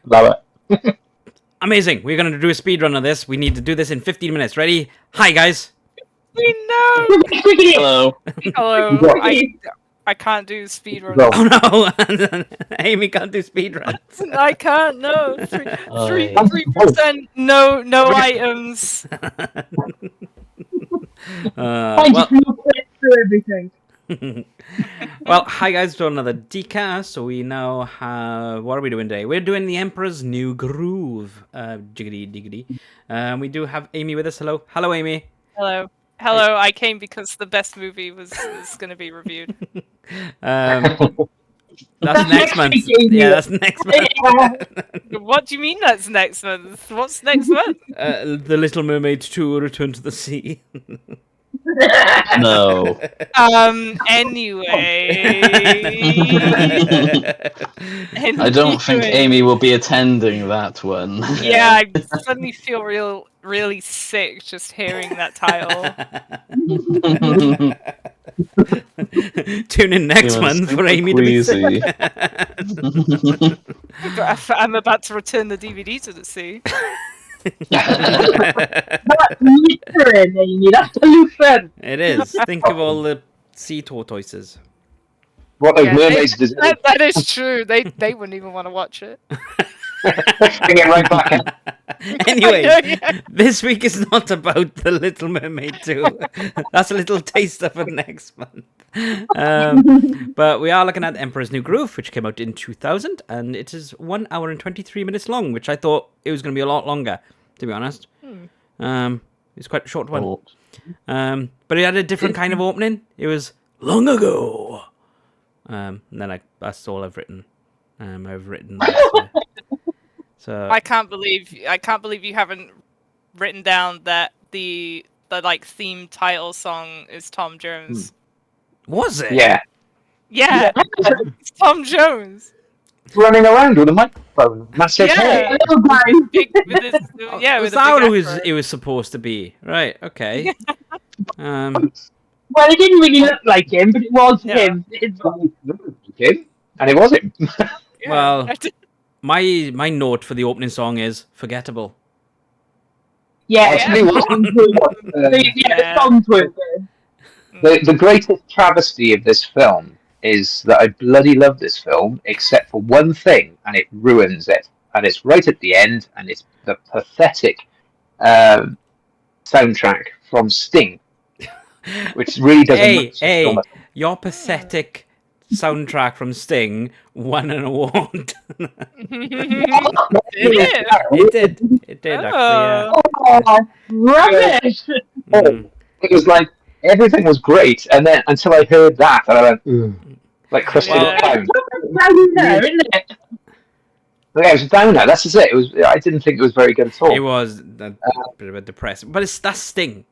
Love it. Amazing. We're going to do a speed run of this. We need to do this in 15 minutes. Ready? Hi, guys. We know. Hello. Hello. I can't do speed runs. Oh no, Amy can't do speed runs. I can't. No. 3% no items. Everything. Well, hi guys to another DCast. So we now have, what are we doing today? We're doing the Emperor's New Groove. Jiggity diggity. We do have Amy with us. Hello, Amy. Hello. I came because the best movie was going to be reviewed. That's next month. Yeah, that's next month. What do you mean that's next month? What's next month? The Little Mermaid 2: Return to the Sea. No. Anyway. I don't think Amy will be attending that one. Yeah, I suddenly feel really sick just hearing that title. Tune in next month for Amy to be sick. I'm about to return the DVD to the sea. That's Lutheran, Amy. That's Lutheran. It is. Think of all the sea tortoises. What those mermaids deserve. That is true. They wouldn't even want to watch it. Bring it right back in. Anyway, this week is not about The Little Mermaid 2. That's a little taster for next month. But we are looking at Emperor's New Groove, which came out in 2000, and it is 1 hour and 23 minutes long, which I thought it was going to be a lot longer, to be honest. It's quite a short one. But it had a different kind of opening. It was long ago. And then that's all I've written. I've written that, so I can't believe you haven't written down that the like theme title song is Tom Jones. Was it? Yeah. Yeah. It's Tom Jones. Running around with a microphone. Massive hair. Big, with his, yeah, was with that a who big it was supposed to be? Right, okay. Well, it didn't really look like him, but it was him. And it was him. Yeah. Well, my note for the opening song is forgettable. Yeah, Actually, the songs were good. the greatest travesty of this film is that I bloody love this film, except for one thing, and it ruins it. And it's right at the end, and it's the pathetic soundtrack from Sting, which really doesn't. Hey, your pathetic soundtrack from Sting won an award. It did actually. Yeah. Oh, rubbish! It was like everything was great, and then until I heard that, and I went, like crusted pound. There, isn't it? Yeah, it was a downer. That's just it. It was. I didn't think it was very good at all. It was a bit of a depressing, but that's Sting. At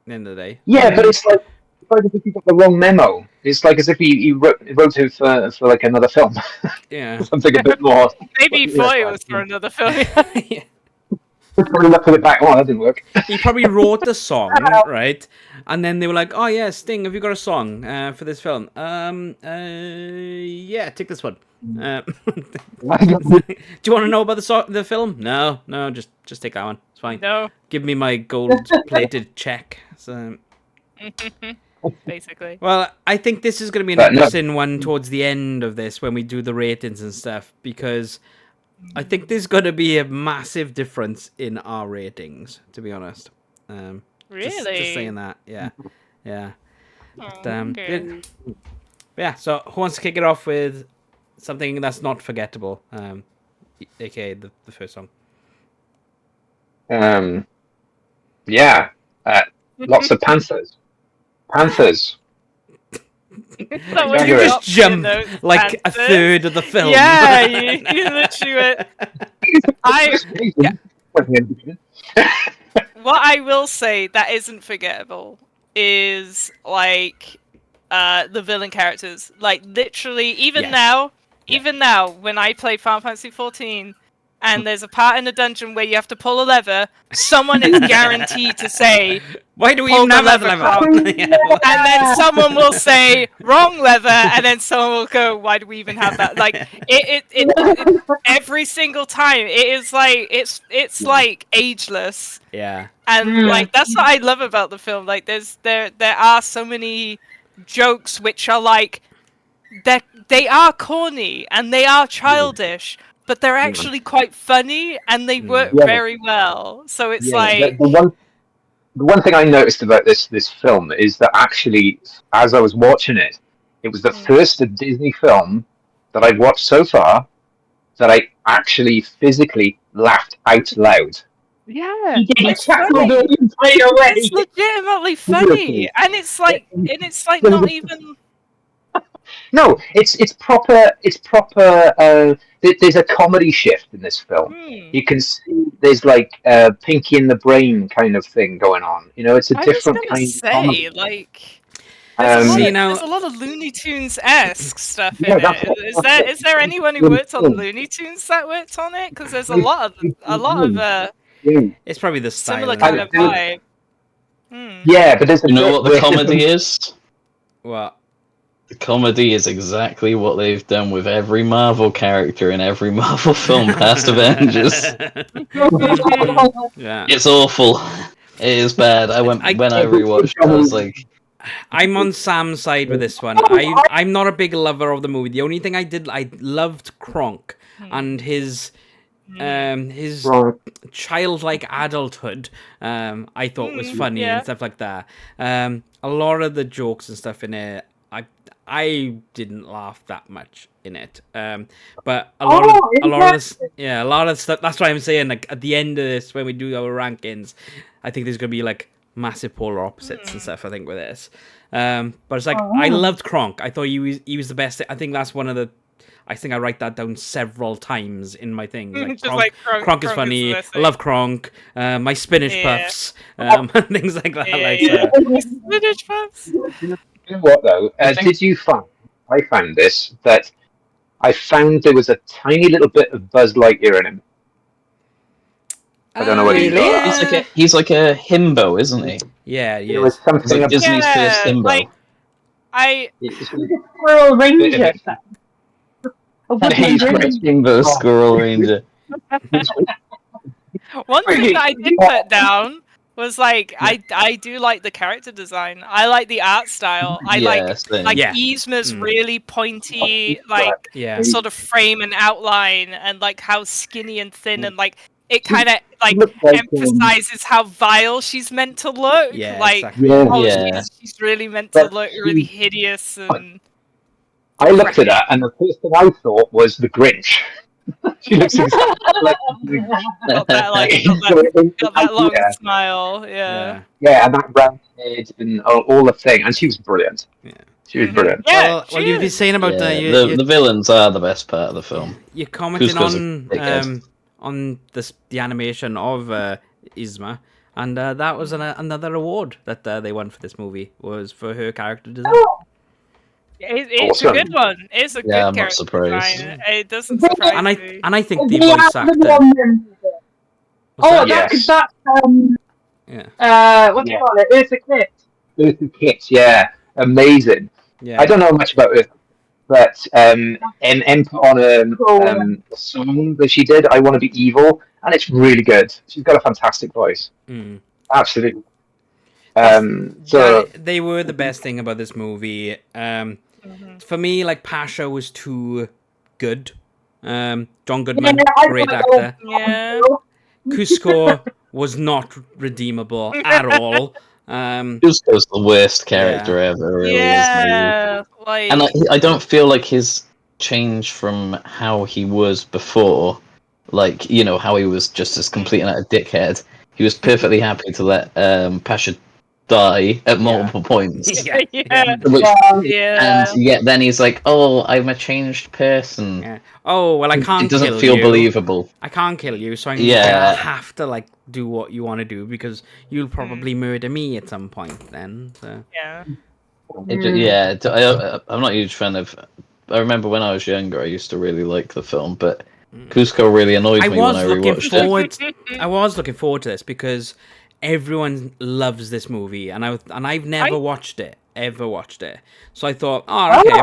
the end of the day. Yeah, but it's like as if he got the wrong memo. It's like as if he wrote it for like another film. Yeah. Something a bit more. Maybe he thought it was for another film. Yeah. Probably looked at it back. Oh, that didn't work. He probably wrote the song, right? And then they were like, "Oh yeah, Sting, have you got a song for this film?" Yeah, take this one. Do you want to know about the film? No, just take that one. It's fine. No. Give me my gold-plated check. So. Basically. Well, I think this is going to be an interesting one towards the end of this when we do the ratings and stuff, because I think there's going to be a massive difference in our ratings, to be honest. Really? Just saying that, yeah. Oh, But, okay. yeah, so who wants to kick it off with something that's not forgettable, aka the first song? Yeah. Lots of panthers. Panthers. You just jump like a third of the film. Yeah, you literally went. What I will say that isn't forgettable is like the villain characters. Like literally, even now, when I play Final Fantasy 14, and there's a part in the dungeon where you have to pull a lever, someone is guaranteed to say, Why do we pull even the have that lever, lever? Kronk. Yeah. And then someone will say wrong lever, and then someone will go, "Why do we even have that?" Like it every single time. It is like it's like ageless, Yeah. and like that's what I love about the film. Like there are so many jokes which are like they are corny and they are childish, but they're actually quite funny and they work Yeah. very well. So it's Yeah, like the one thing I noticed about this film is that actually, as I was watching it, it was the first Disney film that I've watched so far that I actually physically laughed out loud. yeah, He did it's chuckle funny. the entire It's way. legitimately funny, and it's like not even. No, it's proper. It's proper. There's a comedy shift in this film. You can see there's like Pinky in the Brain kind of thing going on. You know, it's a I was different gonna kind of comedy. say like. There's a See, lot now- there's a lot of Looney Tunes-esque stuff Yeah, in that's it. what- Is there anyone who worked on Looney Tunes that worked on it? Because there's a lot of Yeah. It's probably the style. similar Isn't kind it? of vibe. Hmm. Yeah, but there's a You know bit what the where comedy is? What? The comedy is exactly what they've done with every Marvel character in every Marvel film past Avengers. Yeah. It's awful. It is bad. When I rewatched it, I was like, I'm on Sam's side with this one. I'm not a big lover of the movie. The only thing I loved Kronk and his Right. childlike adulthood. I thought was funny yeah. and stuff like that. A lot of the jokes and stuff in it, I didn't laugh that much in it. But a lot of this, a lot of stuff. That's why I'm saying, like, at the end of this, when we do our rankings, I think there's gonna be like massive polar opposites and stuff. I think with this, but it's like I loved Kronk. I thought he was the best. I think that's one of the. I think I write that down several times in my thing. Like, Just like Kronk is funny. the best I love Kronk. My spinach Yeah. puffs, and things like that. Spinach puffs. You know what though? Did you find? I found this that I found there was a tiny little bit of Buzz Lightyear in him. I don't know whether you got that. he's like a himbo, isn't he? Yeah, There was yes. something He's like about Disney's first himbo. Like I Squirrel Ranger. Oh, what He's is great. it? Himbo Squirrel Ranger. one thing that I did put down was like I do like the character design. I like the art style. I Same. like Yeah. Yzma's really pointy, like Yeah. sort of frame and outline, and like how skinny and thin, and like it kind of like looks like, emphasizes how vile she's meant to look. Yeah, like exactly. Yeah. oh, Yeah. she's really meant to But look really hideous and. I looked at that, and the first thing I thought was the Grinch. She looks exactly like the Grinch. Got that like got that long smile, yeah. Yeah, and that round head and all the thing, and she was brilliant. Yeah. She was brilliant. Yeah, Well, you've been saying about the villains are the best part of the film. you're commenting Cusco's a dickhead. on the animation of Yzma, and that was another award that they won for this movie was for her character design. It's Awesome. a good one. It's a good I'm not character surprised. design. It doesn't surprise me. And I think the Yeah, voice actor. Oh, What's that's Yeah. what do you call it? Ursa Kitt. Eartha Kitt, yeah, amazing. Yeah. I don't know much about Eartha, but M put on a song that she did, "I Want to Be Evil," and it's really good. She's got a fantastic voice, Mm. absolutely. They were the best thing about this movie. For me, like, Pasha was too good. John Goodman, great actor. Yeah. Cusco was not redeemable at all. Cusco's the worst character ever, really. Yeah. Like And I don't feel like his change from how he was before, like, you know, how he was just as complete and utter dickhead. He was perfectly happy to let Pasha die at multiple points. Yeah. yeah. And yet then he's like, "Oh, I'm a changed person." Yeah. Oh, well, I can't It doesn't kill feel you. believable. I can't kill you, so I have to, like, do what you want to do because you'll probably murder me at some point then. So. Yeah. I'm not a huge fan of. I remember when I was younger, I used to really like the film, but Cusco really annoyed I me when was I looking rewatched it. forward. I was looking forward to this because everyone loves this movie, and I've never watched it, ever watched it. So I thought, oh, okay,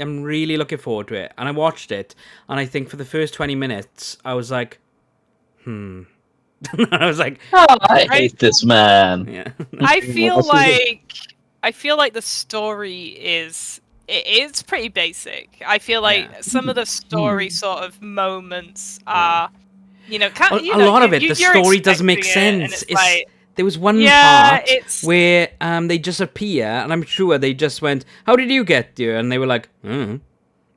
I'm really looking forward to it, and I watched it, and I think for the first 20 minutes, I was like, I was like, I hate this man. yeah, I feel like the story it's pretty basic. I feel like Yeah. some of the story sort of moments are, a lot of it, the you're story doesn't make expecting it, and sense. it's like, There was one yeah, part it's where they just appear, and I'm sure they just went, "How did you get here?" And they were like, and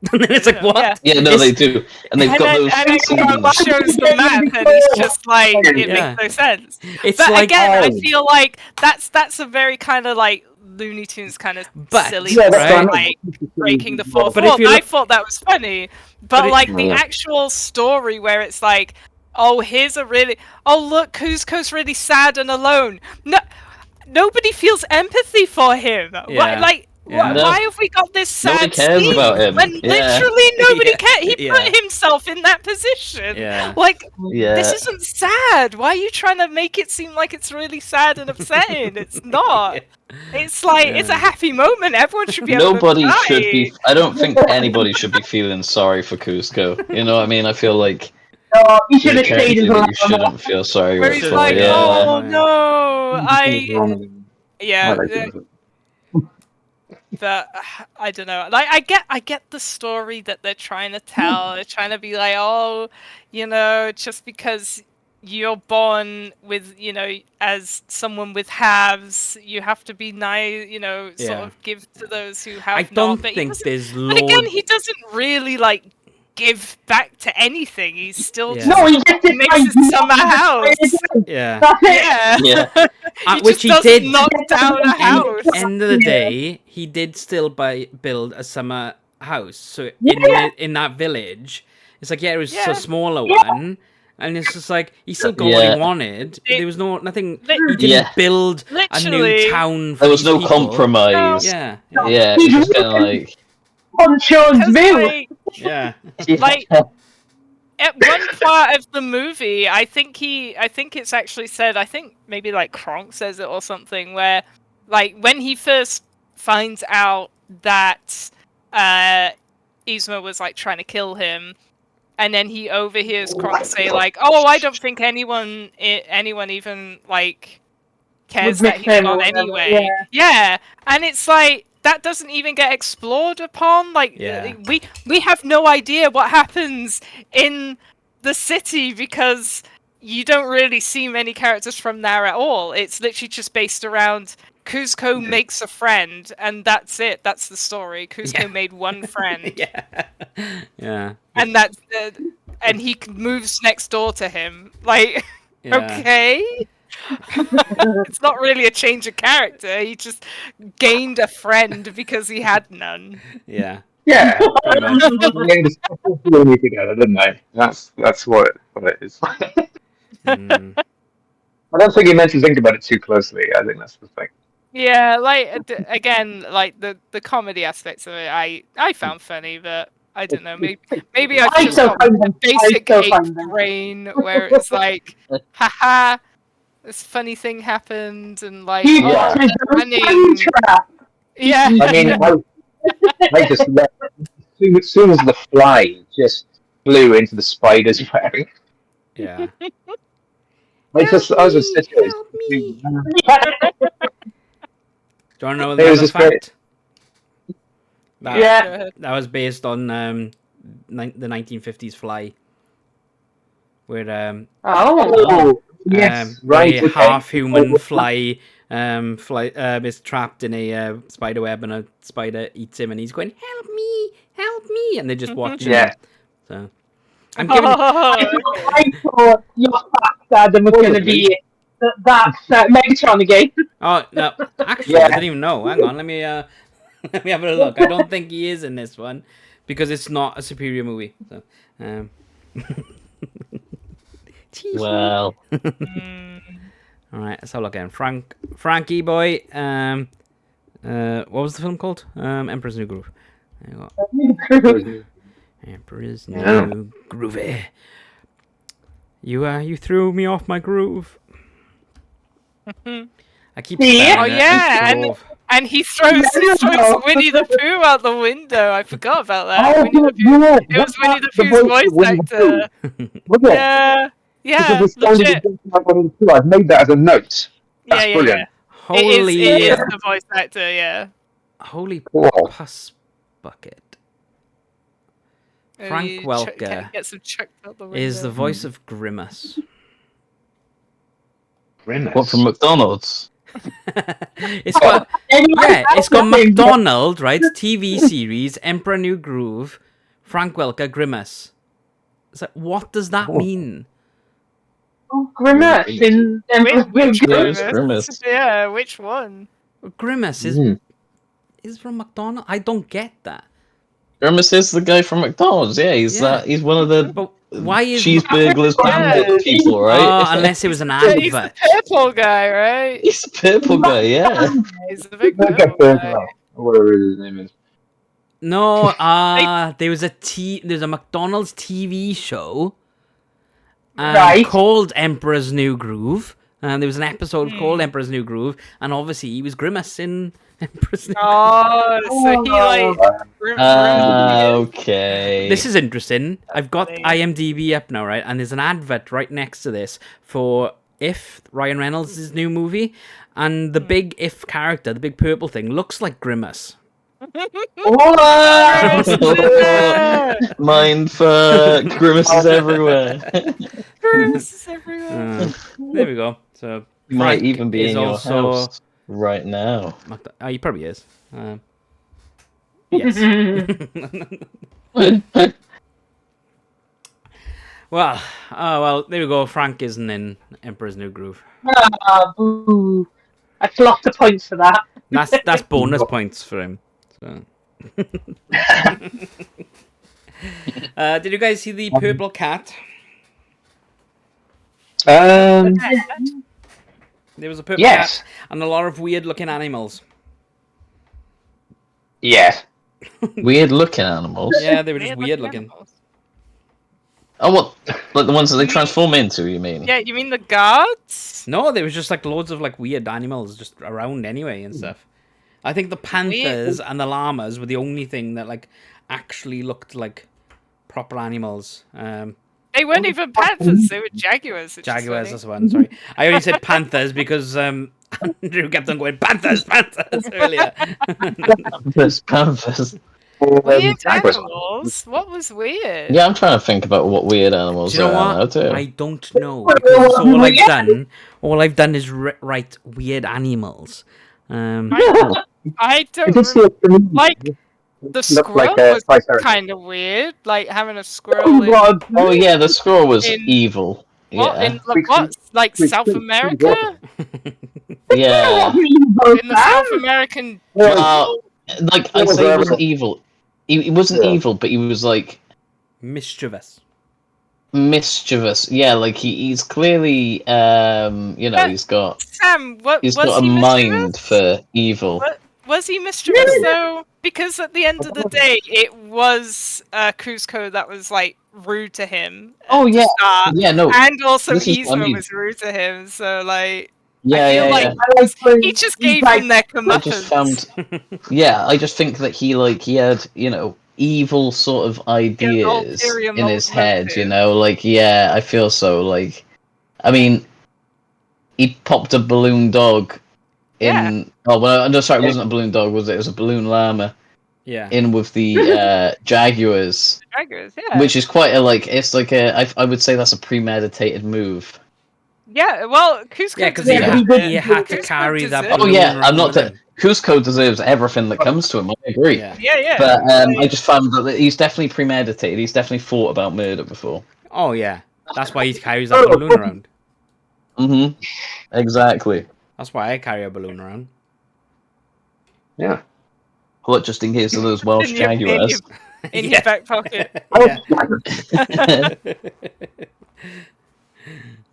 then it's like, "What?" Yeah. Yeah, no, they do, and they've got those and then scenes. shows the map, and it's just like it Yeah. makes no sense. It's But like, again, I feel like that's a very kind of like Looney Tunes kind of But- silly, Yeah, that's right? what Like breaking the fourth But if wall. you I look- thought that was funny, but it- like the actual story where it's like, oh, look, Cusco's really sad and alone. No, nobody feels empathy for him. Yeah. Yeah. No. Why have we got this sad Nobody cares scene about him. when Yeah. literally nobody Yeah. cares? He Yeah. put himself in that position. Yeah. Like, Yeah. this isn't sad. Why are you trying to make it seem like it's really sad and upsetting? It's not. It's like, it's a happy moment. Everyone should be able Nobody to cry. should be. I don't think anybody should be feeling sorry for Cusco. You know what I mean? I feel like Oh, you he's should a have stayed character as that well. you shouldn't feel sorry Where for. he's Should've like, stayed. oh Yeah. no, yeah. Like, But I don't know. Like I get the story that they're trying to tell. They're trying to be like, oh, just because you're born with, as someone with halves, you have to be nice, sort Yeah. of give to those who have I not. don't But he think doesn't- there's But again, Lord. he doesn't really like give back to anything. He's still Yeah. just No, he gets it makes his summer house. Yeah. That's it. Yeah. Yeah. he Which just he doesn't did. knock down a house. End of the day, he did still build a summer house. So Yeah. in that village, it's like, yeah, it was a Yeah. smaller Yeah. one, and it's just like he still got what Yeah. he wanted. There was nothing. Li- He didn't Yeah. build a Literally. new town. For There was these no people. compromise. Yeah. Yeah, it was just kind of like. Poncho's Because, view. like, Yeah. Like- at one part of the movie, I think it's actually said, I think maybe like Kronk says it or something, where like when he first finds out that Yzma was like trying to kill him, and then he overhears Kronk say like, "Oh, I don't think anyone even like cares Would that miss he's him or gone whatever, anyway." Yeah, and it's like that doesn't even get explored upon. Like Yeah. we have no idea what happens in the city because you don't really see many characters from there at all. It's literally just based around Cusco makes a friend, and that's it. That's the story. Cusco made one friend, Yeah. Yeah. and and he moves next door to him. Like, Yeah. okay. It's not really a change of character. He just gained a friend because he had none. Yeah. Yeah, Pretty much. they just put me together, didn't they? That's what it is. Mm. I don't think he meant to think about it too closely. I think that's the thing. Yeah, like again, like the comedy aspects of it, I found funny, but I don't know. Maybe I've I just still got find them. a I basic still ape find them. brain where it's like, haha, this funny thing happened, and like, You oh, got it's a funny. time trap. Yeah. I mean, I just as soon as the fly just flew into the spider's web, Yeah. I was just sitting there. Help me. Do you want to know It was another just great. fact? That, Yeah. that was based on the 1950s Fly, where Oh. Yes. Right, a okay. half-human fly is trapped in a spider web, and a spider eats him, and he's going, help me, and they're just watching Yeah. him. So I'm giving. I thought your fact, Adam, was going to be that's Megatron again. Oh no! Actually, Yeah. I didn't even know. Hang on, let me let me have a look. I don't think he is in this one because it's not a superior movie. So, Well, all right, let's have a look again. Frankie boy. What was the film called? Emperor's New Groove. There you go. Emperor's Yeah. New Groovy. You threw me off my groove. I keep See? staring Oh at yeah, and Groove. and he throws Winnie the Pooh out the window. I forgot about that. Oh, Winnie the Pooh. yeah. It was Winnie the The Pooh's voice of Winnie the actor. Pooh, was it? Yeah, Because yeah, it sounded legit. exactly like Winnie the Pooh. I've made that as a note. That's Yeah. brilliant. It Holy, is the voice actor. Yeah. holy Cool. puss bucket. And Frank he Welker gets him chucked out the window. is the voice of Grimace. Grimace. What from McDonald's? It's got Anyway, it's got that's the thing. McDonald, right? TV series, Emperor New Groove, Frank Welker, Grimace. It's like, what does that mean? Oh, Grimace in Which Grimace? Grimace? Grimace. Yeah, which one? Grimace Mm. is from McDonald. I don't get that. Grimace is the guy from McDonald's. Yeah, he's one of the But why is cheeseburglers bandit Yeah. people, right? unless it was an He's the advert. purple guy, right? He's the purple guy. Yeah. He's the big Like a purple burglar, guy. or whatever his name is. No, there's a McDonald's TV show Right. called Emperor's New Groove. And there was an episode called Emperor's New Groove, and obviously he was Grimace in Emperor's New Groove. Oh, so he like. Okay. This is interesting. I've got Fascinating. IMDb up now, right? And there's an advert right next to this for If, Ryan Reynolds' new movie. And the big If character, the big purple thing, looks like Grimace. Mindfuck. Grimaces everywhere. Grimaces everywhere. There we go. So He might Frank even be is in your also house right now. Oh, he probably is. Yes. Well, there we go. Frank isn't in Emperor's New Groove. Boo. That's lots of points for that. That's bonus points for him. So. Did you guys see the purple cat? Um, There was a purple Yes. cat and a lot of weird-looking animals. yes. Weird looking animals. Yeah, they were just Weird-looking weird-looking. animals. Oh, what? Like the ones that they transform into, you mean? Yeah, you mean the guards? No, there was just like loads of like weird animals just around anyway and stuff. I think the panthers and the llamas were the only thing that like actually looked like proper animals. They weren't even panthers, they were jaguars. which is Jaguars, funny. that's the one. Sorry, I only said panthers because Andrew kept on going panthers earlier. Panthers. Weird Jaguars. animals? What was weird? Yeah, I'm trying to think about what weird animals Do you know there are now what? too. I don't know because all I've done is write weird animals. I don't Just remember. Like, the looked squirrel like a was triceratops. kind of weird. Like, having a squirrel in, Oh yeah, the squirrel was In- evil. what, Yeah. in like, what? Like, South America? Yeah. In the South American... Like I'd say he wasn't evil. He wasn't Yeah. evil, but he was like Mischievous. mischievous. Yeah, like he's clearly he's got Sam, he's was got a he mind mischievous? for evil. What? Was he mischievous though? Because at the end of the day, it was Cusco that was like rude to him. Oh to yeah. start, Yeah, no. and also this is what I Yzma mean. was rude to him. So like, Yeah, I feel yeah, like yeah. he just gave him their I just comeuppance. found I just think that he had, evil sort of ideas ulterior in his head, motive. I feel so. Like, I mean, he popped a balloon dog in. Yeah. Oh well, no, sorry, it wasn't a balloon dog, was it? It was a balloon llama Yeah. in with the jaguars, Jaguars, yeah. which is quite I would say that's a premeditated move. Yeah, well, Cusco Yeah, because deserved it. he had to Cusco carry that deserved Oh balloon yeah, around I'm not. with him. Cusco deserves everything that comes to him. I agree. Yeah. Yeah. But I just found that he's definitely premeditated. He's definitely thought about murder before. Oh yeah, that's why he carries that balloon around. Mm-hmm. Exactly. That's why I carry a balloon around. Yeah. What, just in case of those Welsh In your- in your- jaguars? in your back pocket. Yeah.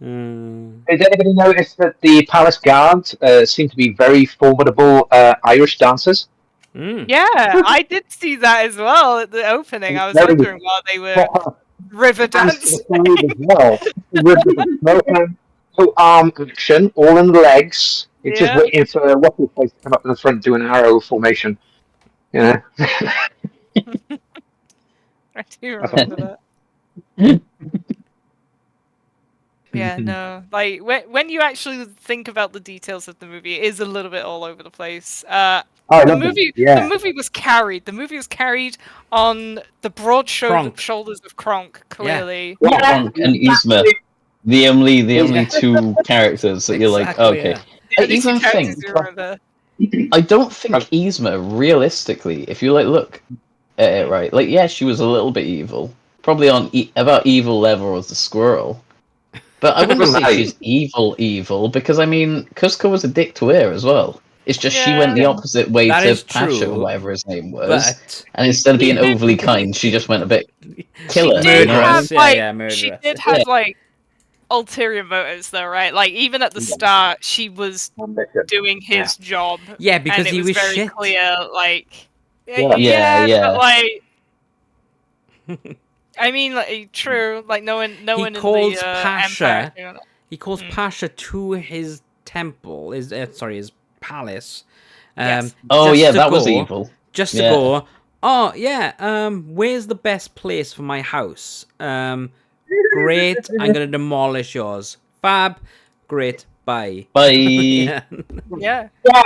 Has anybody noticed that the palace guards seem to be very formidable Irish dancers? Yeah, I did see that as well at the opening. I was Very wondering why they were proper river hands to dancing. the side as well. With no hand, no arm action, all in the legs. It's just Yeah. waiting for what's his face to come up in the front, do an arrow formation. You know. I do That's remember that. Yeah, no. Like when you actually think about the details of the movie, it is a little bit all over the place. I The love movie, it. Yeah. the movie was carried. The movie was carried on the broad Kronk. shoulders of Kronk. Clearly, Yeah. Kronk and Yzma, the only Yeah. two characters that you're like, Exactly, okay. yeah. I the only two even characters think you remember. I don't think Yzma, realistically, if you like look at it right, like yeah, she was a little bit evil, probably on about evil level as the squirrel. But I wouldn't say she's evil because I mean, Cusco was a dick to her as well. It's just she went the Yeah. opposite way That to is Pasha or true, whatever his name was, but and instead of being She did- overly kind, she just went a bit She killer. did You know what I mean? have Murderous, yeah, like she murderous. did Yeah. have like ulterior motives though, right? Like even at the start, she was doing his job. Yeah, because and it he was very shit. clear, like Yeah. but like I mean, like, true. Like no one in calls the Pasha. Empire. He calls Pasha to his temple, his palace. Yes. Oh just yeah, to that was go- evil. Just to Yeah. go. Oh yeah. Where's the best place for my house? Great. I'm gonna demolish yours. Fab. Great. Bye. Bye. Yeah. Yeah. Yeah.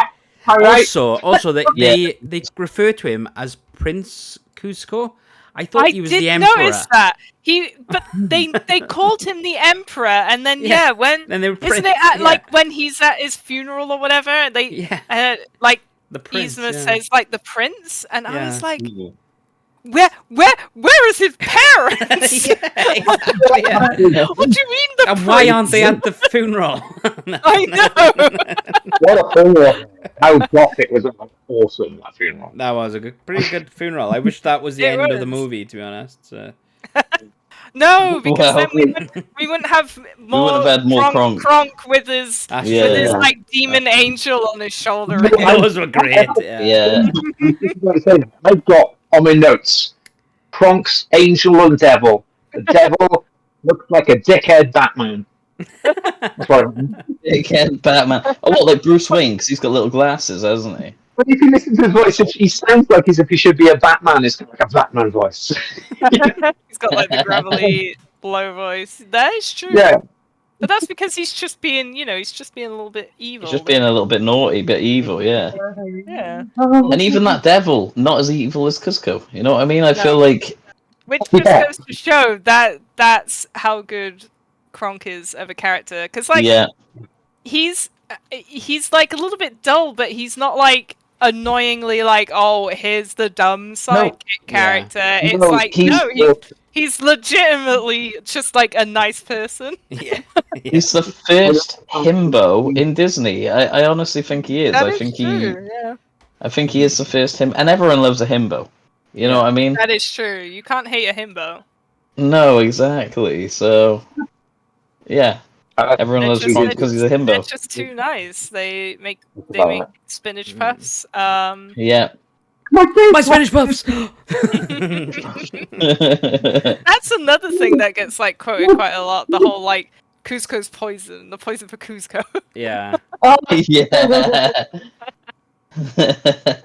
All right. Also, Yeah. they refer to him as Prince Cusco. I thought I he was did the emperor. notice that but they called him the emperor, and then when Then they were isn't prince, it at, yeah. like when he's at his funeral or whatever? They Yeah. like The prince. Yzma Yeah. says like the prince, and I Yeah. was like, where is his parents? Yeah, exactly, yeah. What do you mean the And prince? why aren't they at the funeral? I know. What a funeral! How gothic was that? Awesome, that funeral. That was a pretty good funeral. I wish that was the It end of the was. movie, to be honest. So. No, because Well, then we wouldn't have more, have had more Kronk with his That's Yeah. with his true. like demon angel on his shoulder. Those were great. Yeah. Yeah. I've got on my notes Kronk's angel and devil. The devil looks like a dickhead Batman. That's what I mean. Again, Batman. Oh, what, like Bruce Wayne? Because he's got little glasses, hasn't he? But if you listen to his voice, he sounds like as if he should be a Batman. It's like a Batman voice. He's got like the gravelly blow voice. That is true. Yeah. But that's because he's just being, he's just being a little bit evil. He's just being a little bit naughty, bit evil, yeah. Yeah. And even that devil, not as evil as Cusco. You know what I mean? I feel like Which just goes to show that that's how good Kronk is of a character. Because like he's like a little bit dull, but he's not like annoyingly like, oh, here's the dumb sidekick character. It's No, like he's legitimately just like a nice person. Yeah. he's the first himbo in Disney. I honestly think he is. That I is think true, yeah. I think he is the first him, and everyone loves a himbo. You know what I mean? That is true. You can't hate a himbo. No, exactly. So, yeah, everyone loves just- Kronk because he's a They're himbo. just too nice. They make Wow. spinach puffs. Yeah. My Spanish puffs! That's another thing that gets like quoted quite a lot. The whole like Cusco's poison, the poison for Cusco. Yeah. Yeah.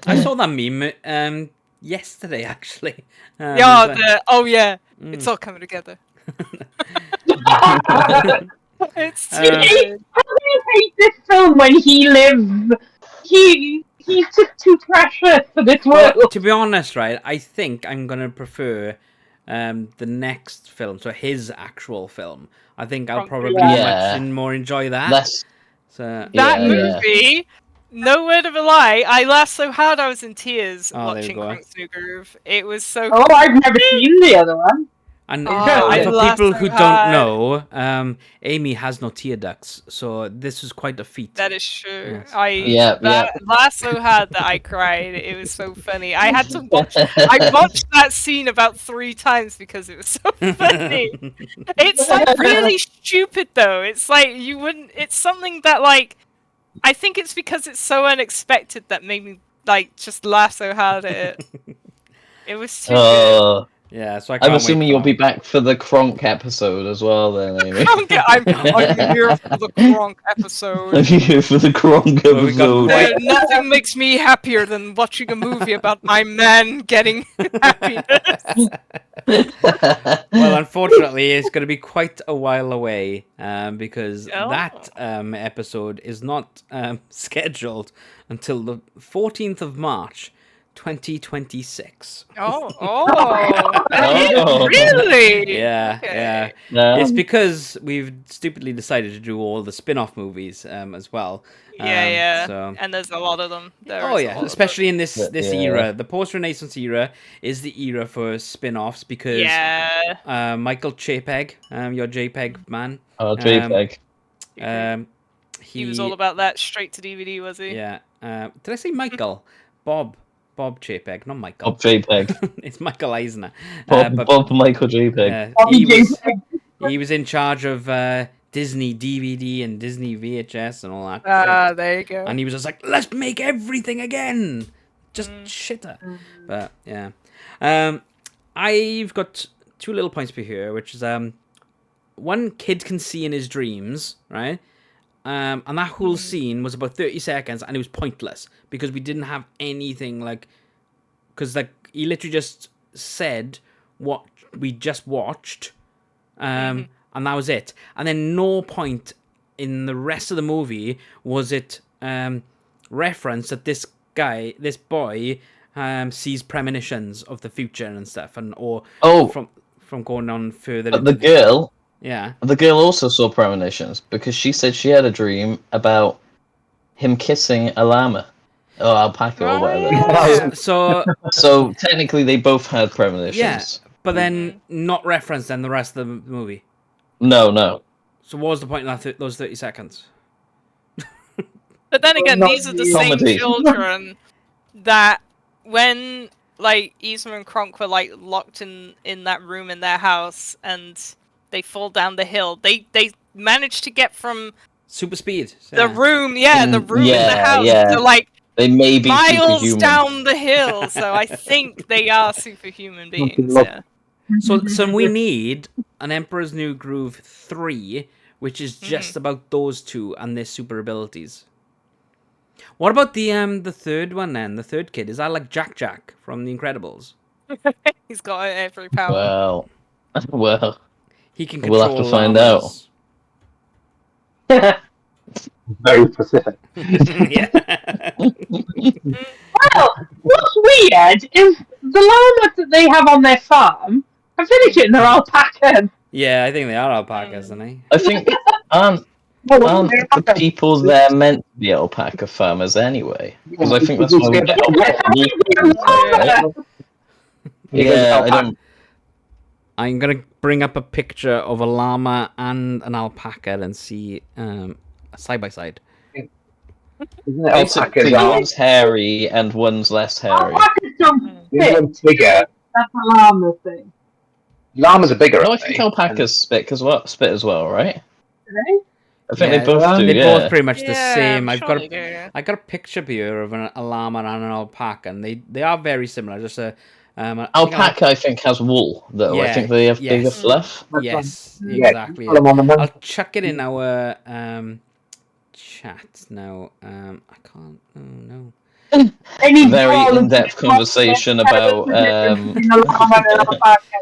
I saw that meme yesterday, actually. It's all coming together. It's too How good. do you hate this film when he lives? He's just too precious for this world. Well, to be honest, right, I think I'm going to prefer the next film, so his actual film. I think I'll probably much more enjoy that. Less. So, That movie, no word of a lie, I laughed so hard I was in tears watching Kronk's New Groove. It was so Oh, I've never seen the other one. and I for laughed people so who hard. don't know, Amy has no tear ducts, so this is quite a feat. That is true. Yes. I laughed so hard that I cried. It was so funny. I had to watch. I watched that scene about 3 times because it was so funny. It's like really stupid though. It's like you wouldn't. It's something that like I think it's because it's so unexpected that made me like just laugh so hard at it. It was too good. Yeah, so I I'm can't assuming wait you'll for be it. back for the Kronk episode as well, then, Amy. I'm here for the Kronk episode. I'm here for the Kronk Well, we got episode. quite- Nothing makes me happier than watching a movie about my man getting happiness. Well, unfortunately, it's going to be quite a while away because Oh. that episode is not scheduled until the 14th of March, 2026. Oh, Oh. really? Yeah, Okay. yeah. No. It's because we've stupidly decided to do all the spin-off movies as well. Yeah. So. And there's a lot of them. There Oh is a yeah, lot of especially in this Yeah. era, the post-Renaissance era is the era for spin-offs them. because Yeah. Michael Chapek, your JPEG man, Oh, JPEG. He was all about that straight to DVD, was he? Yeah. Did I say Michael? Bob Chapek, not Michael. Bob JPEG. It's Michael Eisner. Bob Michael JPEG. He was in charge of Disney DVD and Disney VHS and all that. Ah, there you go. And he was just like, let's make everything again. Just shitter. But yeah. I've got two little points for here, which is one kid can see in his dreams, right? And that whole scene was about 30 seconds and it was pointless because we didn't have anything because he literally just said what we just watched. And that was it. And then no point in the rest of the movie was it referenced that this boy sees premonitions of the future and stuff, from going on further. But the girl also saw premonitions because she said she had a dream about him kissing a llama or alpaca or whatever. Yeah. So technically, they both had premonitions. yeah, but then not referenced in the rest of the movie. No. So what was the point in those 30 seconds? But then again, Not these are the really. same Comedy. children that when like Yzma and Kronk were like locked in that room in their house and they fall down the hill, they managed to get from Super speed. the room, the room in the Yeah, house yeah. to like They may be miles superhuman. down the hill. So I think they are superhuman beings. look. Yeah. So we need an Emperor's New Groove 3, which is just about those two and their super abilities. What about the third one then? The third kid, is that like Jack from The Incredibles? He's got every power. Well, He can We'll control have to find llamas. Very specific. Yeah. Well, what's weird is the llamas that they have on their farm are finishing their alpaca. Yeah, I think they are alpacas, aren't they? I think aren't the people there meant to be alpaca farmers anyway? Because I think that's why we get alpaca. Yeah, I don't. I'm gonna bring up a picture of a llama and an alpaca and see side by side. Isn't it Basically, alpacas one's hairy and one's less hairy. Alpacas don't are fit. bigger. That's a llama thing. Llamas are bigger. No, I aren't think they? alpacas spit as well, right? Right? I think Yeah, they both do. They're Yeah. both pretty much the same. I'm I've sure got they do. I got a picture here of a llama and an alpaca, and they are very similar. Just a Alpaca, I think, has wool, though. Yeah, I think they have bigger yes. fluff. Yes, Yeah, exactly. put them on the I'll moon. chuck it in our chat now. I can't. Oh no. Very in-depth conversation about.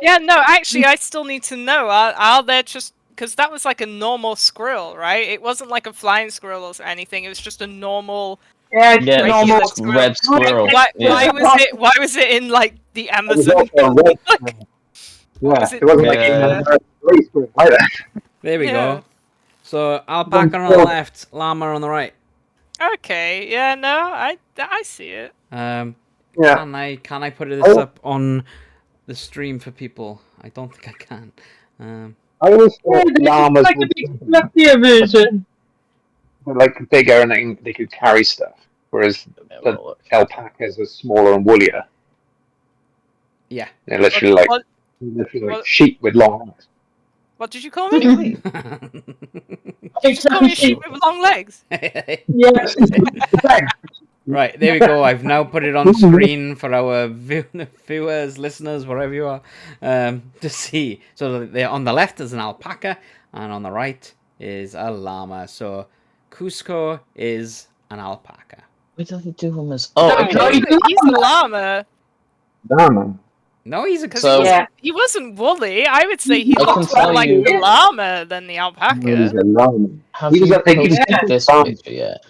Yeah, no, actually, I still need to know. Are there just because that was like a normal squirrel, right? It wasn't like a flying squirrel or anything. It was just a normal. Yeah, it's Yeah, normal. it's red squirrel. Why Yeah. why was it in like the It was Amazon? also a red squirrel. Yeah, was it? it wasn't like Yeah. a gray squirrel either. There we Yeah. go. So alpaca on the left, llama on the right. Okay, yeah, no, I see it. Yeah. Can I put this up on the stream for people? I don't think I can. I always Yeah, thought it's llamas like a were big fluffier version. like bigger and they could carry stuff, whereas the alpacas are smaller and woollier. Yeah. They're literally like What- sheep with long legs. What did you call me? Did you call me a sheep with long legs? Yeah. Right, there we go. I've now put it on screen for our viewers, listeners, wherever you are, to see. So they're on the left is an alpaca, and on the right is a llama. So Cusco is an alpaca. Why do they do them as? Oh, No, okay. He's a llama. Llama. No, he's a Because So- he wasn't woolly. I would say he I can looks more tell like you- the llama than the He's alpaca. a llama. Have He was you a- he was- posted this picture yet?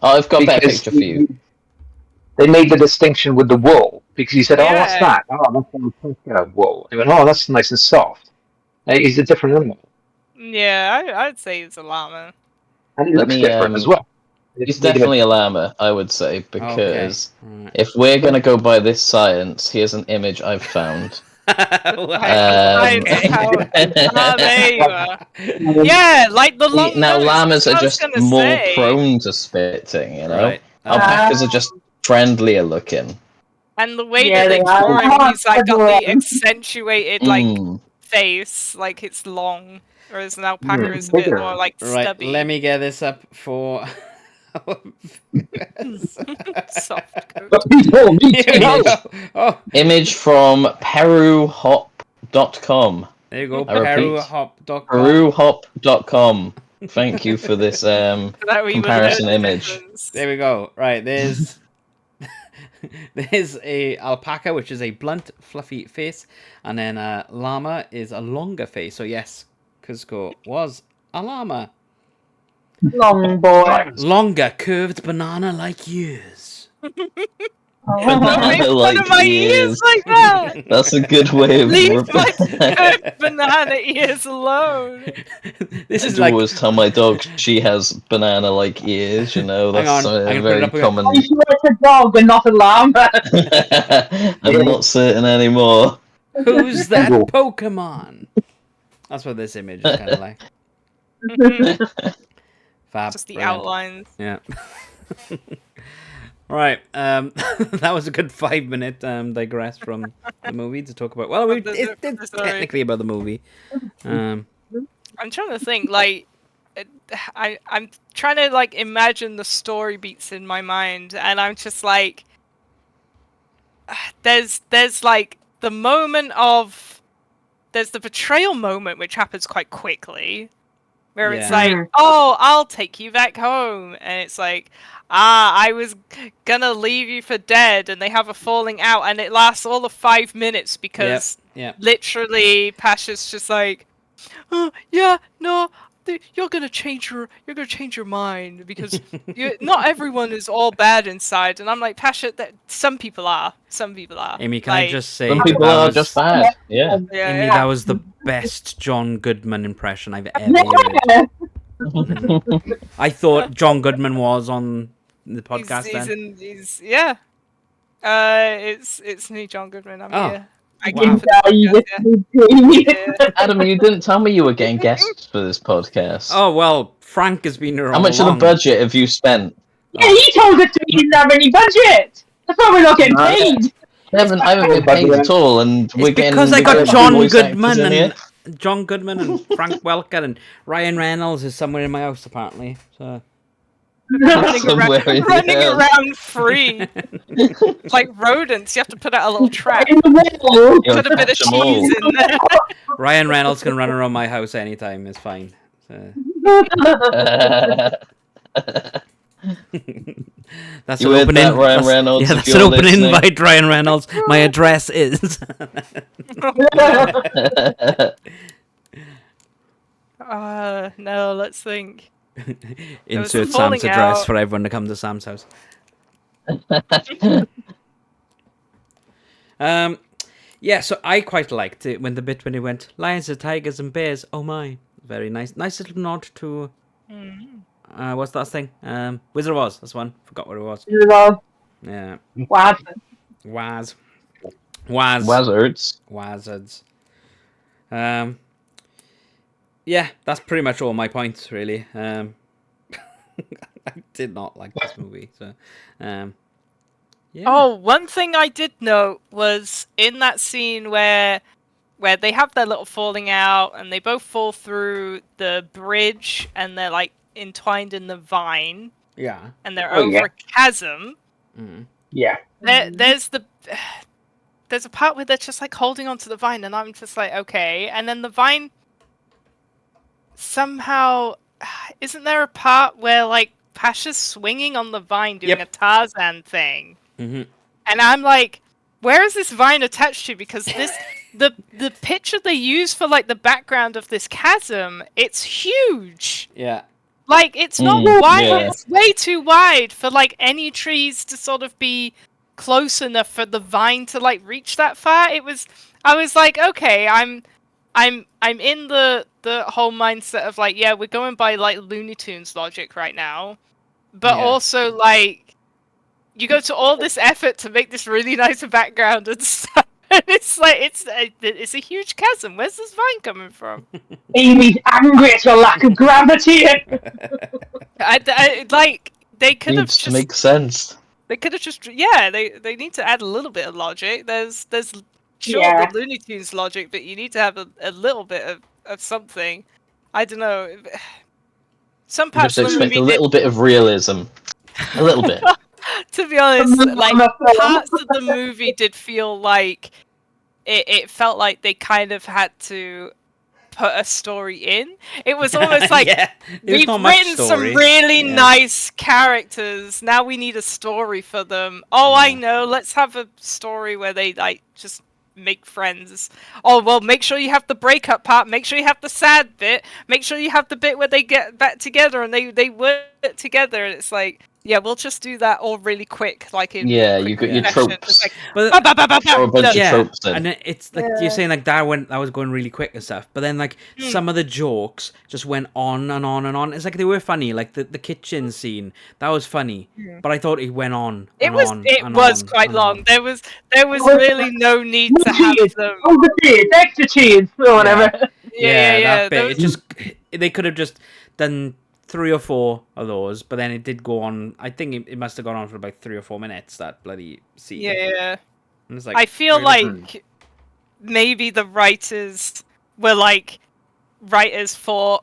Oh, I've got a better Because picture for you. They made the distinction with the wool because he said, "Oh, what's Yeah. that? Oh, that's alpaca wool." He went, "Oh, that's nice and soft." He's a different animal, Yeah, I'd say he's a llama. and he Let looks me, different as well. He's definitely a llama, I would say, because Right. if we're gonna go by this science, here's an image I've found. Well, Right, okay. there you are. Yeah, like the long Now nose. llamas That's what are I was just gonna more say. prone to spitting, you know. Right. Alpacas are just friendlier looking. And the way Yeah, that they they are. draw him, he's like got the Everyone. accentuated like Mm. face, like it's long, whereas an alpaca Yeah, is a bit bigger. more like Right, stubby. let me get this up for our viewers. Soft coat. But he told me Here to we know. go. Oh, Image from peruhop.com. there you go. I repeat, Peruhop.com. peruhop.com. Thank you for this That we would comparison learn the image. difference. There we go. Right, there's there's a alpaca, which is a blunt, fluffy face, and then a llama is a longer face. So yes, Cusco was a llama. Long boy. Longer, curved banana-like ears. Don't make fun Like of my ears ears. like that. That's a good way of. Leave my banana ears alone. This I is do like always tell my dog she has banana-like ears. You know, Hang that's on, I'm a gonna put it very up again. common. Are you sure it's a dog and not a llama? I'm not certain anymore. who's that Google. Pokemon? That's what this image is kind of like. Fab. Just the brilliant. outlines. Yeah. Right. That was a good 5-minute digress from the movie to talk about. Well, it's Sorry. technically about the movie. I'm trying to think. Like, I'm trying to like imagine the story beats in my mind, and I'm just like, there's like the moment of, there's the betrayal moment which happens quite quickly, where it's Yeah. like, oh, I'll take you back home, and it's like, I was gonna leave you for dead, and they have a falling out, and it lasts all of 5 minutes because Yeah. literally Pasha's just like, oh, yeah, no, you're gonna change your mind because not everyone is all bad inside, and I'm like, Pasha, that some people are. Amy, can I Like, just say Some that people that are was, just bad. Yeah. yeah, Amy, yeah. that was the best John Goodman impression I've ever heard. I thought John Goodman was on the podcast then. It's me, John Goodman. I'm Oh. here. I Wow. came for the You podcast, just yeah. Adam, you didn't tell me you were getting guests for this podcast. Oh, well, Frank has been here How all much along. of the budget have you spent? Yeah, he told us we didn't have any budget. That's why we're not getting paid. I haven't been paid at all, and we're It's getting. because I we're got getting John voice Goodman actors in here. and John Goodman and Frank Welker and Ryan Reynolds is somewhere in my house apparently. So running Somewhere in running the house. around free, like rodents. You have to put out a little trap. In the wall. You'll Put a bit of catch 'em all. cheese in there. Ryan Reynolds can run around my house anytime. It's fine. So, that's You an heard open that, Ryan that's- Reynolds, Yeah, if that's an you're open listening. invite, Ryan Reynolds. My address is. No, let's think. Insert falling Sam's address out. for everyone to come to Sam's house. Yeah, so I quite liked it when he went lions and tigers and bears. Oh my, very nice little nod to what's that thing? Wizard of Oz. That's one. Forgot what it was. Yeah, Wow. Wazards. Wazards. Yeah, that's pretty much all my points really. I did not like this movie, so yeah. Oh, one thing I did note was in that scene where they have their little falling out and they both fall through the bridge and they're like entwined in the vine. Yeah. and they're Oh, over yeah. a chasm. Yeah. There's a part where they're just like holding onto the vine, and I'm just like, okay. And then the vine somehow, isn't there a part where like Pasha's swinging on the vine doing Yep. a Tarzan thing? Mm-hmm. And I'm like, where is this vine attached to? Because the picture they use for like the background of this chasm, it's huge. Yeah. Like it's not Mm, wide. yeah. It's way too wide for like any trees to sort of be close enough for the vine to like reach that far. I was like, okay, I'm in the whole mindset of like, yeah, we're going by like Looney Tunes logic right now, but Yeah. also like you go to all this effort to make this really nice background and stuff. And it's like it's a huge chasm. Where's this vine coming from? Amy's angry at your lack of gravity. Like they could have Needs to just make sense. they could have just they need to add a little bit of logic. There's sure Yeah. the Looney Tunes logic, but you need to have a little bit of something. I don't know. Some parts Just of the expect movie a little bit of realism. A little bit. to be honest, like Mama film. parts of the movie did feel like it felt like they kind of had to put a story in. It was almost like yeah. There's we've not much written some story. really Yeah. nice characters. Now we need a story for them. Oh, I Yeah. know. Let's have a story where they like just make friends. Oh, well, make sure you have the breakup part. Make sure you have the sad bit. Make sure you have the bit where they get back together and they work together. And it's like, yeah, we'll just do that all really quick, like in Yeah, quick you got your succession. tropes. It's like, But ba, ba, ba, ba, ba. Throw a bunch No. of tropes in. and it's like you're saying like that was going really quick and stuff, but then like some of the jokes just went on and on and on. It's like they were funny, like the kitchen scene that was funny, but I thought it went on. It And was on it and was on quite and long. on. There was was- really no need to have Cheese. them. Over cheese. Extra cheese. Or whatever. Yeah. That bit. there It just they could have just done 3 or 4 of those, but then it did go on. I think it must have gone on for about 3 or 4 minutes. That bloody scene. yeah. And it's like, I feel really? like maybe the writers were like writers for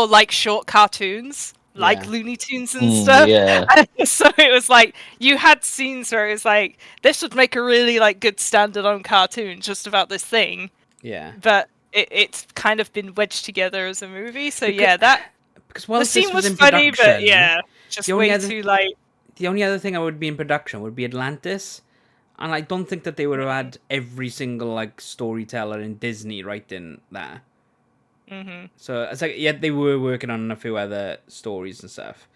like short cartoons, like Yeah. Looney Tunes and stuff. Yeah. So it was like you had scenes where it was like this would make a really like good standalone cartoon just about this thing, Yeah. but it's kind of been wedged together as a movie. So yeah, that Because the whilst scene this was in funny, production, but yeah, just the only way other- too like. the only other thing I would be in production would be Atlantis, and I don't think that they would have had every single like storyteller in Disney writing that. Mm-hmm. So it's like, yeah, they were working on a few other stories and stuff,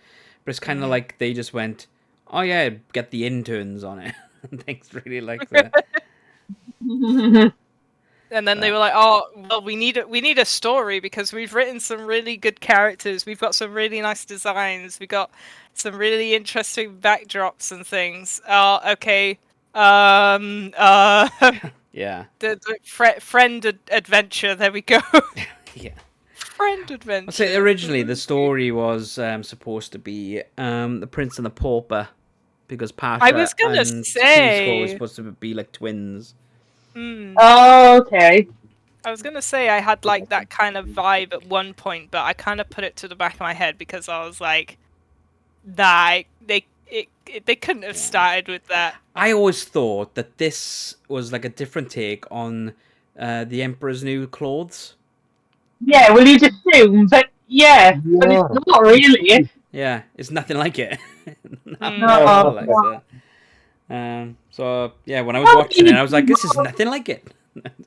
but it's kind of like they just went, oh yeah, get the interns on it and things really like that. And then they were like, "Oh, well, we need a story because we've written some really good characters. We've got some really nice designs. We got some really interesting backdrops and things. Oh, okay. Yeah, the friend adventure. There we go. yeah. Friend adventure. So originally the story was supposed to be the Prince and the Pauper, because Pasha I was gonna and say- Cusco were supposed to be like twins. Oh, okay. I was gonna say I had like that kind of vibe at one point, but I kind of put it to the back of my head because I was like, "Nah, they couldn't have started with that." I always thought that this was like a different take on the Emperor's New Clothes. Yeah, well, you'd assume, but yeah, but it's not really. Yeah, it's nothing like it. Nothing No. like that. So yeah, when I was watching it, I was like, "This is nothing like it."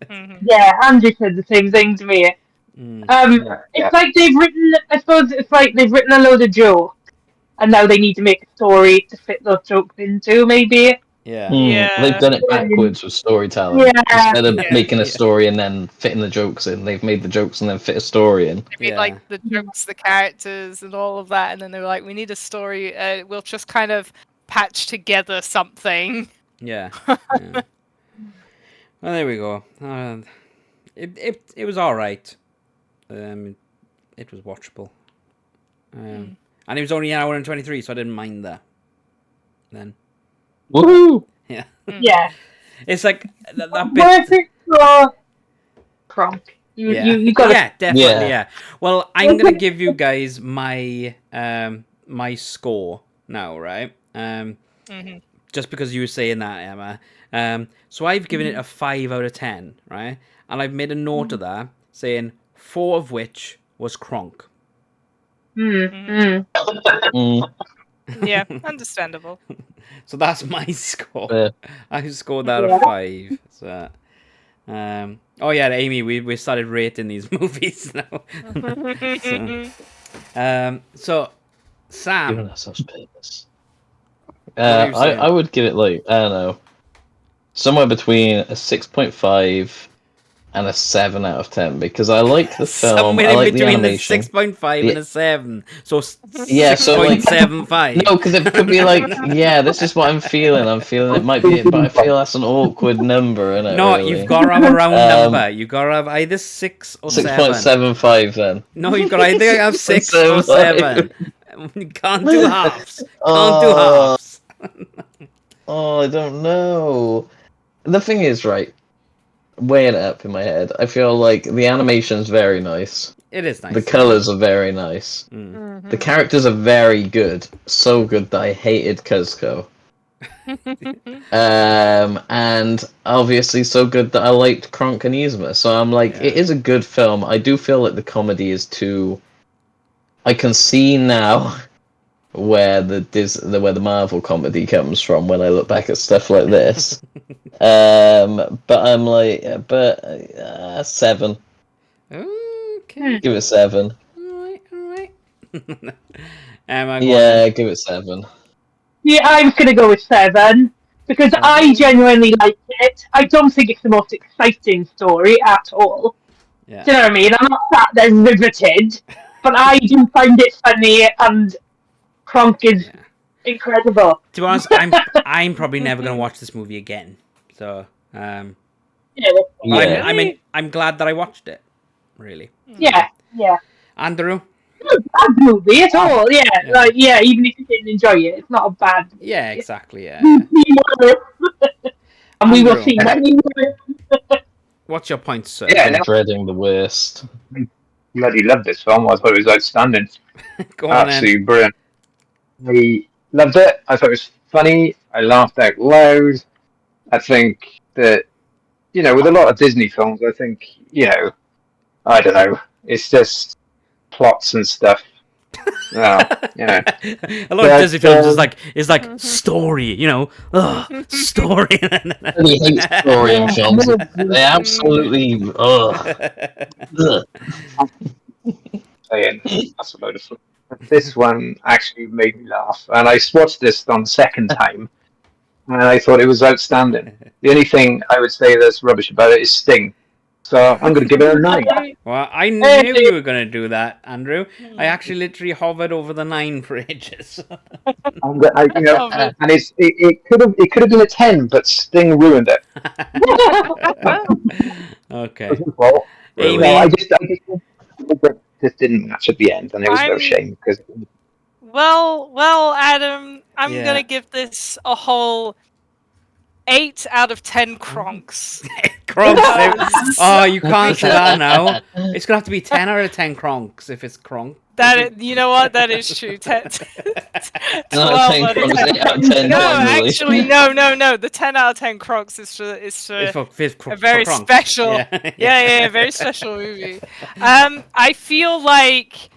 Yeah, Andrew said the same thing to me. It's like they've written. I suppose it's like they've written a load of jokes, and now they need to make a story to fit those jokes into. Maybe. Yeah. Yeah. They've done it backwards with storytelling. Yeah. Instead of Yeah. making a story and then fitting the jokes in, they've made the jokes and then fit a story in. They made like the jokes, the characters, and all of that, and then they were like, "We need a story. We'll just kind of patch together something." Yeah. Yeah. Well, there we go. It was all right. It was watchable. And it was only an hour and 23, so I didn't mind that. Then. Woohoo! Yeah. Yeah. It's like that bit. Worth it for Kronk. You got Yeah, definitely. Yeah. Yeah. Well, I'm gonna give you guys my my score now, right? Mhm. Just because you were saying that, Emma. So I've given it a 5 out of 10, right? And I've made a note of that, saying 4 of which was Kronk. Mm. Mm, Yeah, understandable. So that's my score. fair. I scored that a Yeah. 5. So, oh yeah, Amy, we started rating these movies now. So, Sam, Giving ourselves purpose. what are you saying? I would give it like, I don't know, somewhere between a 6.5 and a 7 out of 10 because I like the film. Somewhere I in like the between the animation. 6.5 and a 7. So Yeah, so like 6.75. no, because it could be like, yeah, this is what I'm feeling. I'm feeling it might be, but I feel that's an awkward number, isn't it? No, Really? you've got to have a round number. You've got to have either 6 or 7. 6.75 then. No, you've got to either have 6 or 7. You can't do halves. Can't do Oh, halves. oh, I don't know. The thing is, right, weighing it up in my head, I feel like the animation's very nice. It is nice. The colors are very nice. The characters are very good. So good that I hated Kuzco. And obviously so good that I liked Kronk and Yzma. So I'm like, it is a good film. I do feel like the comedy is too. I can see now where the Marvel comedy comes from when I look back at stuff like this. But I'm like, 7. Okay. Give it 7. Alright. Emma, go on Yeah, then. give it 7. Yeah, I'm gonna go with 7 because I genuinely like it. I don't think it's the most exciting story at all. Yeah. Do you know what I mean? I'm not sat there riveted, but I do find it funny, and Kronk is incredible. To be honest, I'm probably never gonna watch this movie again. So, Yeah, Yeah. I'm glad that I watched it. Really. yeah. Andrew. Not a bad movie at all. Yeah, even if you didn't enjoy it, it's not a bad movie. Yeah, exactly. Yeah. And we will Andrew. see many more. What's your point, sir? Yeah, I'm no, dreading the worst. I bloody loved this film. I thought it was outstanding. Go on then. Absolutely brilliant. I loved it. I thought it was funny. I laughed out loud. I think that, with a lot of Disney films, I think, I don't know. It's just plots and stuff. Well, A lot of Disney films is like story, story. I really hate story in films. They absolutely. Ugh. Saying that's a load of fun. This one actually made me laugh, and I watched this on the second time, and I thought it was outstanding. The only thing I would say that's rubbish about it is Sting. So I'm going to give it a 9. Well, I knew you were going to do that, Andrew. I actually literally hovered over the 9 for ages. And it could have been a 10, but Sting ruined it. Okay. Well, Amy. no, I just didn't match at the end, and it was no shame because. Well, Adam, I'm Yeah. gonna give this a whole 8 out of 10 Kronks. Kronks. Oh, you can't say that now. It's gonna have to be 10 out of 10 Kronks if it's Kronk. You know what? That is true. 12 out of 10. Out of 10 No, generally. actually, no. The 10 out of 10 Kronks is for It's a very for Kronk. special, Yeah. very special movie. I feel like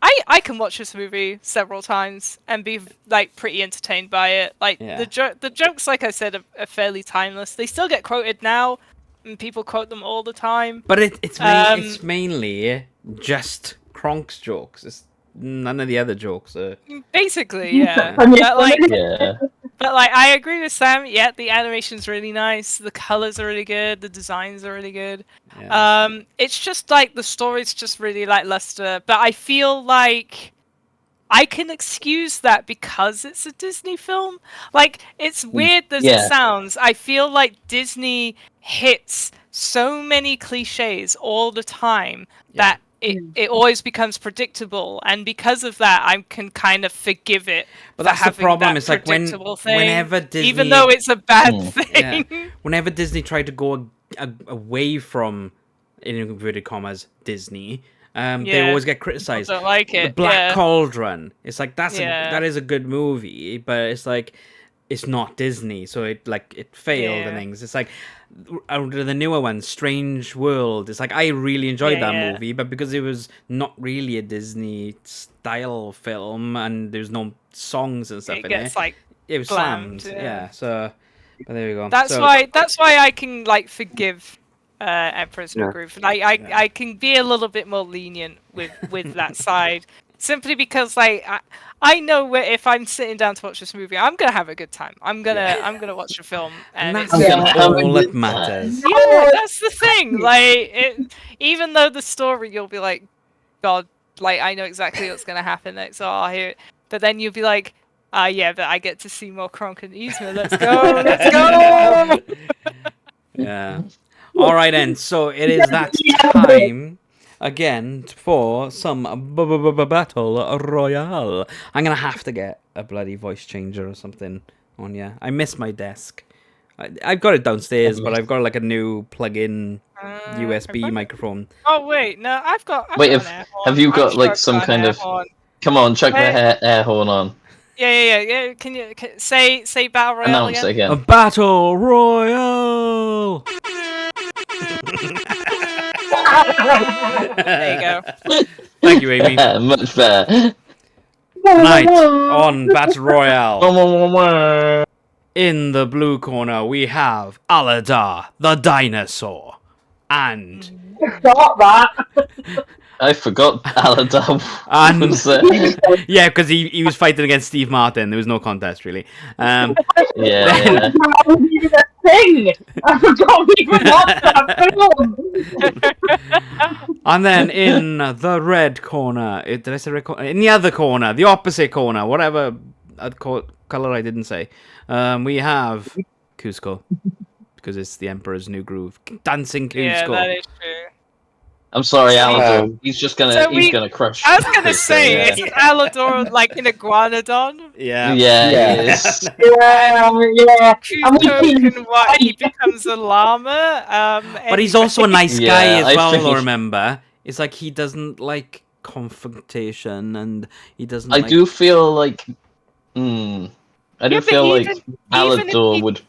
I can watch this movie several times and be like pretty entertained by it. Like the jokes, like I said, are fairly timeless. They still get quoted now, and people quote them all the time. But it's mainly just Kronk's jokes. It's none of the other jokes are. Basically, yeah. But I agree with Sam. Yeah, the animation's really nice. The colors are really good. The designs are really good. Yeah. It's just like the story's just really lackluster. But I feel like I can excuse that because it's a Disney film. Like, it's weird as it sounds. I feel like Disney hits so many cliches all the time that it always becomes predictable, and because of that, I can kind of forgive it. But that's the problem. It's like whenever Disney, even though it's a bad thing, whenever Disney tried to go away from, in inverted commas, Disney, They always get criticized. Don't like it. The Black Cauldron. It's like that is a good movie, but it's like it's not Disney, so it failed and things. It's like out of the newer ones, Strange World. It's like I really enjoyed that movie, but because it was not really a Disney style film and there's no songs and stuff in it, it was slammed. Yeah. So, but there we go. That's why I can like forgive Emperor's New Groove. I can be a little bit more lenient with that side, simply because like I know if I'm sitting down to watch this movie, I'm gonna have a good time. I'm gonna watch the film, and that's it's all that matters. Yeah, that's the thing. Like, even though the story, you'll be like, God, like I know exactly what's gonna happen next, so I'll hear it. But then you'll be like, yeah, but I get to see more Kronk and Yzma. Let's go, let's go. Yeah. All right, then. So it is that time again for some battle royale. I'm gonna have to get a bloody voice changer or something on you. I miss my desk. I've got it downstairs, but I've got like a new plug-in USB microphone. Oh wait, no, I've got Wait, an air horn. have you got I'm like sure some I've got an kind air of? horn. Come on, chuck the air horn on. Yeah. Can you say battle royale Announce it again? A again. battle royale. There you go. Thank you, Amy. Much better. Tonight on Battle Royale, in the blue corner we have Aladar the dinosaur, and Stop that. I forgot Aladar and was there. yeah, because he was fighting against Steve Martin. There was no contest really. Yeah. I did a thing. I forgot we even watched that film. And then in the red corner, did I say red corner? In the other corner, the opposite corner, whatever color I didn't say, we have Cusco, because it's the Emperor's New Groove, dancing Cusco. Yeah, that is true. I'm sorry, Aladar. He's gonna crush. I was gonna say, yeah. isn't Alador like an iguanodon? Yeah. Yeah, he is. Yeah. He becomes a llama. But he's also a nice guy as I well, think though, remember? It's like he doesn't like confrontation, and he doesn't I do feel like. I do feel like Alador would.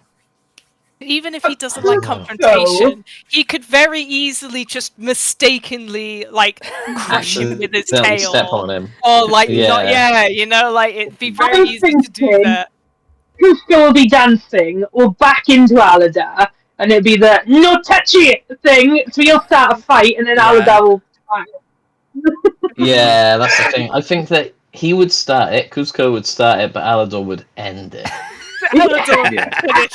Even if he doesn't like confrontation, he could very easily just mistakenly like crush him with his tail, step on him, or like it'd be very easy to do that. Cusco will be dancing or back into Aladar, and it'd be the no touchy thing. So you'll start a fight, and then Aladar will. Yeah, that's the thing. I think that he would start it, Cusco would start it, but Alador would end it. Alador would finish.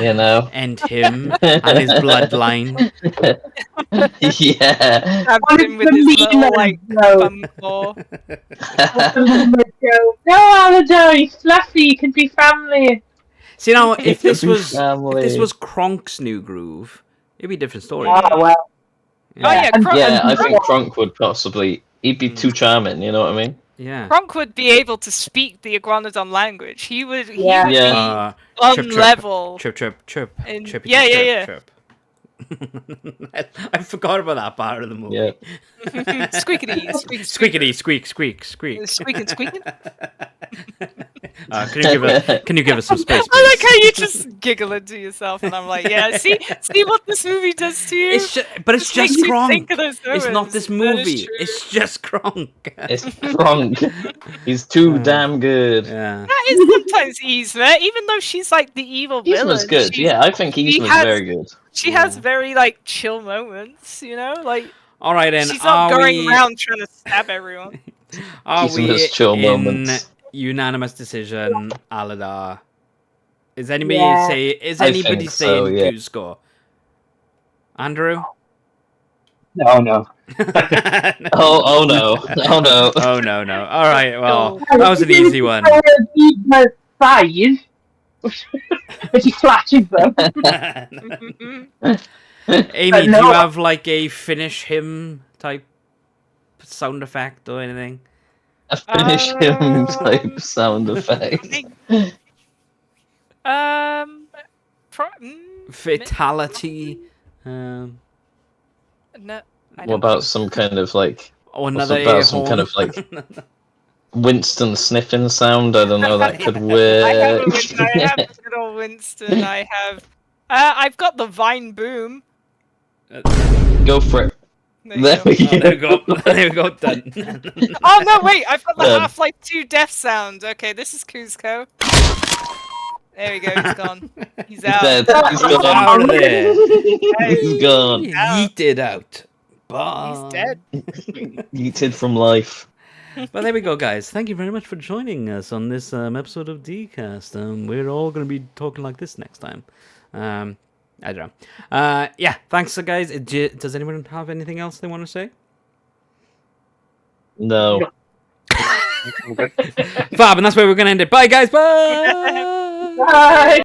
You know, end him and his bloodline. Yeah. Stabbed him with his little like bum claw. No, Aladar, he's fluffy. You can be family. See now, if this was Kronk's New Groove, it'd be a different story. Oh well. Yeah, I think Kronk would possibly. He'd be too charming. You know what I mean? Yeah. Kronk would be able to speak the iguanodon language. He would be on level. Chirp. Yeah. I forgot about that part of the movie. Yeah. Squeakity, squeak. Squeaking. Can you give us some space, please? I like how you just giggle into yourself, and I'm like, yeah, see what this movie does to you. It's just Kronk. It's not this movie. It's just Kronk. It's Kronk. He's too damn good. Yeah. That is sometimes Yzma, even though she's like the evil villain. Yzma's good. Yeah, I think Yzma's very good. She has very like chill moments, you know, like. All right, then. She's not going around trying to stab everyone. Are we chill in moments. Unanimous decision, Aladar? Is anybody saying Cusco? Andrew? No. Oh no. Oh no. All right, well, that was an easy one. Size. But he flashes them. Amy, do you have like a finish him type sound effect or anything? A finish him type sound effect. Fatality. No. What about some kind of like? Oh, What's another about air some horn. kind of like Winston sniffing sound? I don't know. That could I have work. I have the good old Winston. I have. I've got the Vine Boom. Go for it. There you go. There we go. There we go. Done. Oh no! Wait, I've got the Done. Half-Life 2 death sound. Okay, this is Cusco. There we go. He's gone. He's out. Dead. He's He's gone. out of there. He's gone. Yeeted out. Bye. He's dead. Yeeted from life. But there we go, guys. Thank you very much for joining us on this episode of DCast. We're all going to be talking like this next time. I don't know. Yeah, thanks, guys. Does anyone have anything else they want to say? No. Fab, and that's where we're going to end it. Bye, guys. Bye. Bye.